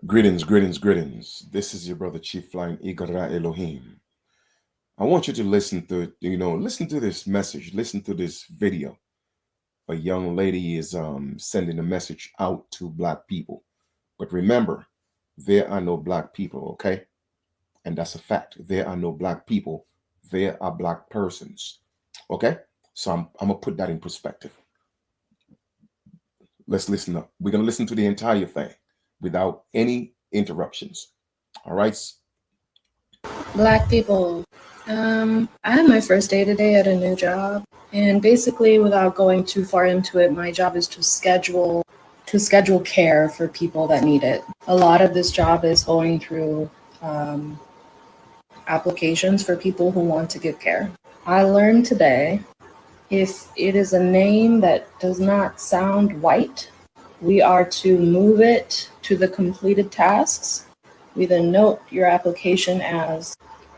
Greetings, greetings, greetings. This is your brother Chief Flying Igara Elohim. I want you to listen to this message, listen to this video. A young lady is sending a message out to black people. But remember, there are no black people, okay? And that's a fact. There are no black people. There are black persons. Okay? So I'm gonna put that in perspective. Let's listen up. We're gonna listen to the entire thing without any interruptions. All right. Black people. I had my first day today at a new job, and basically, without going too far into it, my job is to schedule care for people that need it. A lot of this job is going through um, applications for people who want to give care. I learned today if it is a name that does not sound white, we are to move it to the completed tasks. We then note your application as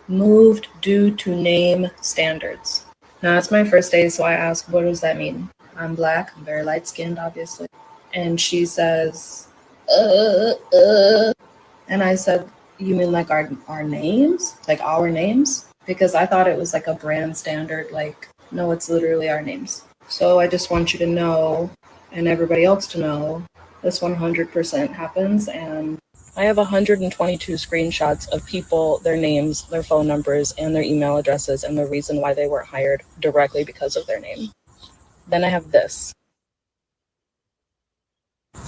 moved due to name standards. Now, it's my first day, so I ask, what does that mean? I'm black, I'm very light skinned, obviously. And she says, and I said, you mean like our names? Like our names? Because I thought it was like a brand standard, like, no, it's literally our names. So I just want you to know, and everybody else to know, this 100% happens, and I have 122 screenshots of people, their names, their phone numbers, and their email addresses, and the reason why they weren't hired directly because of their name. Then I have this.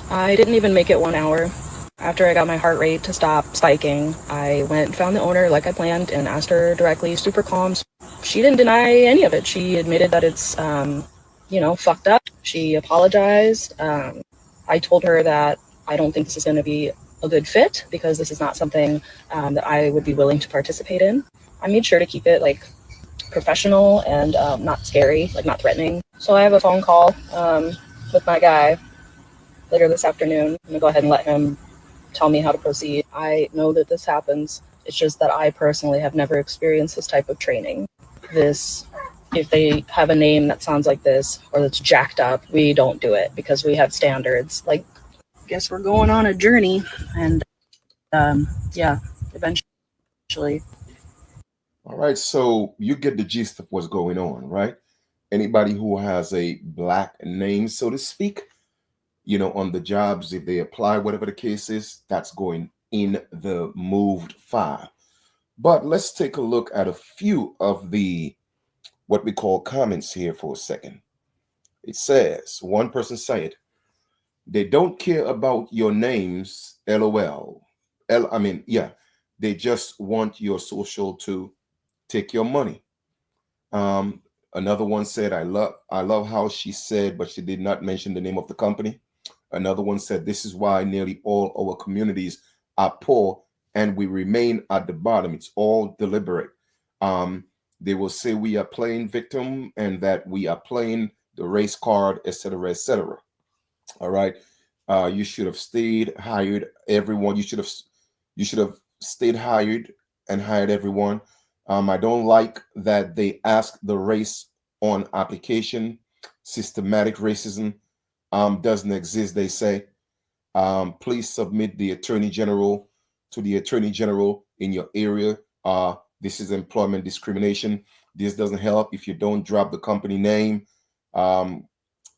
I didn't even make it 1 hour. After I got my heart rate to stop spiking, I went and found the owner like I planned and asked her directly, super calm. She didn't deny any of it. She admitted that it's, fucked up. She apologized. I told her that I don't think this is going to be a good fit because this is not something that I would be willing to participate in. I made sure to keep it like professional and not scary, like not threatening. So I have a phone call with my guy later this afternoon. I'm gonna go ahead and let him tell me how to proceed. I know that this happens. It's just that I personally have never experienced this type of training. If they have a name that sounds like this or that's jacked up, we don't do it because we have standards. Like, I guess we're going on a journey, and yeah, eventually. All right, so you get the gist of what's going on, right? Anybody who has a black name, so to speak, on the jobs, if they apply, whatever the case is, that's going in the moved file. But let's take a look at a few of the what we call comments here for a second. It says, one person said, they don't care about your names, LOL. Yeah, they just want your social to take your money. Um, Another one said, I love how she said, but she did not mention the name of the company. Another one said, this is why nearly all our communities are poor and we remain at the bottom. It's all deliberate. Um, they will say we are playing victim and that we are playing the race card, etc., etc. All right. You should have stayed hired everyone. You should have stayed hired and hired everyone. I don't like that they ask the race on application. Systematic racism doesn't exist, they say. Please submit the attorney general to the attorney general in your area. This is employment discrimination. This doesn't help if you don't drop the company name. Um,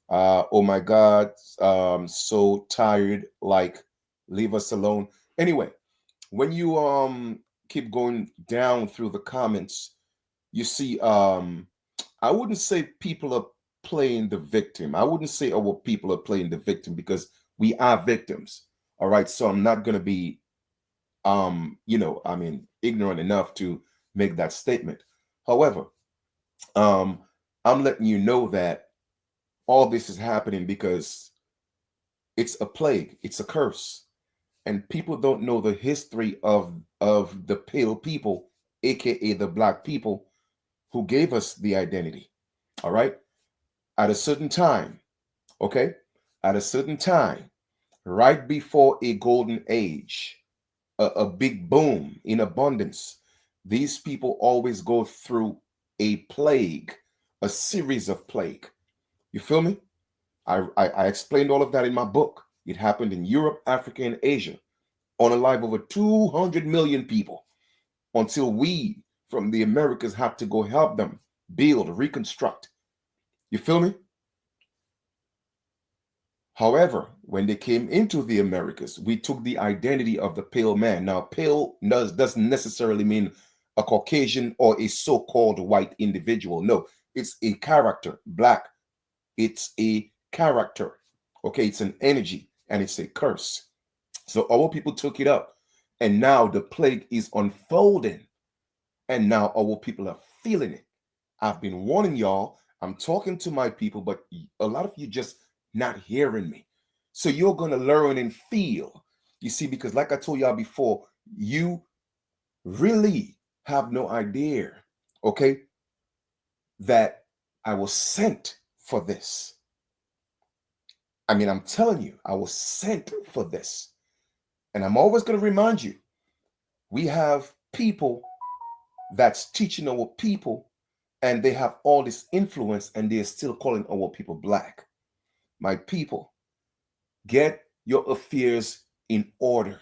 oh my God, so tired. Like, leave us alone. Anyway, when you keep going down through the comments, you see, I wouldn't say people are playing the victim. I wouldn't say our people are playing the victim because we are victims. All right, so I'm not gonna be, ignorant enough to make that statement. However, um, I'm letting you know that all this is happening because it's a plague, it's a curse, and people don't know the history of the pale people, aka the black people, who gave us the identity. All right, at a certain time, okay, at a certain time, right before a golden age, a big boom in abundance, these people always go through a plague, a series of plague. You feel me? I explained all of that in my book. It happened in Europe, Africa, and Asia. unalive over 200 million people until we from the Americas have to go help them build, reconstruct. You feel me? However, when they came into the Americas, we took the identity of the pale man. Now, pale doesn't necessarily mean a Caucasian or a so-called white individual. No, it's a character. Black, it's a character. Okay, it's an energy and it's a curse. So our people took it up, and now the plague is unfolding, and now our people are feeling it. I've been warning y'all. I'm talking to my people, but a lot of you just not hearing me. So you're going to learn and feel. You see, because like I told y'all before, you really have no idea, okay, that I was sent for this. I mean, I'm telling you, I was sent for this. And I'm always going to remind you, we have people that's teaching our people, and they have all this influence, and they're still calling our people black. My people, get your affairs in order.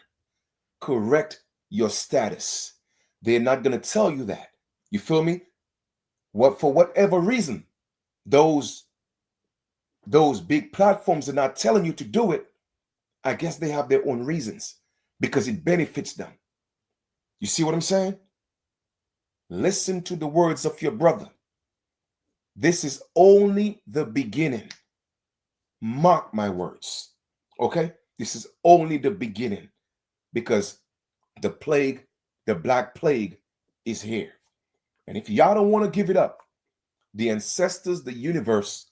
Correct your status. They're not going to tell you that. You feel me? What, for whatever reason, those big platforms are not telling you to do it. I guess they have their own reasons because it benefits them. You see what I'm saying? Listen to the words of your brother. This is only the beginning. Mark my words. Okay? This is only the beginning, because the plague, the black plague, is here. And if y'all don't want to give it up, the ancestors, the universe,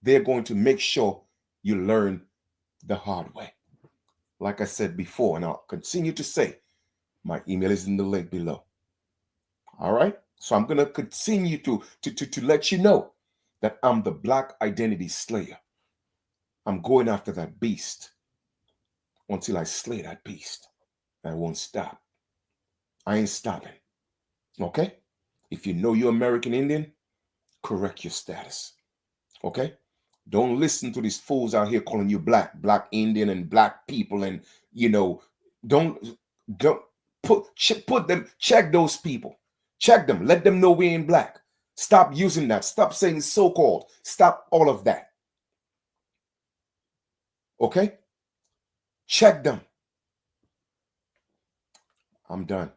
they're going to make sure you learn the hard way. Like I said before, and I'll continue to say, my email is in the link below. All right? So I'm going to continue to let you know that I'm the black identity slayer. I'm going after that beast until I slay that beast. I won't stop. I ain't stopping. Okay? If you know you're American Indian, correct your status. Okay? Don't listen to these fools out here calling you black Indian and black people, and don't put them, check those people. Check them. Let them know we ain't black. Stop using that. Stop saying so-called. Stop all of that. Okay? Check them. I'm done.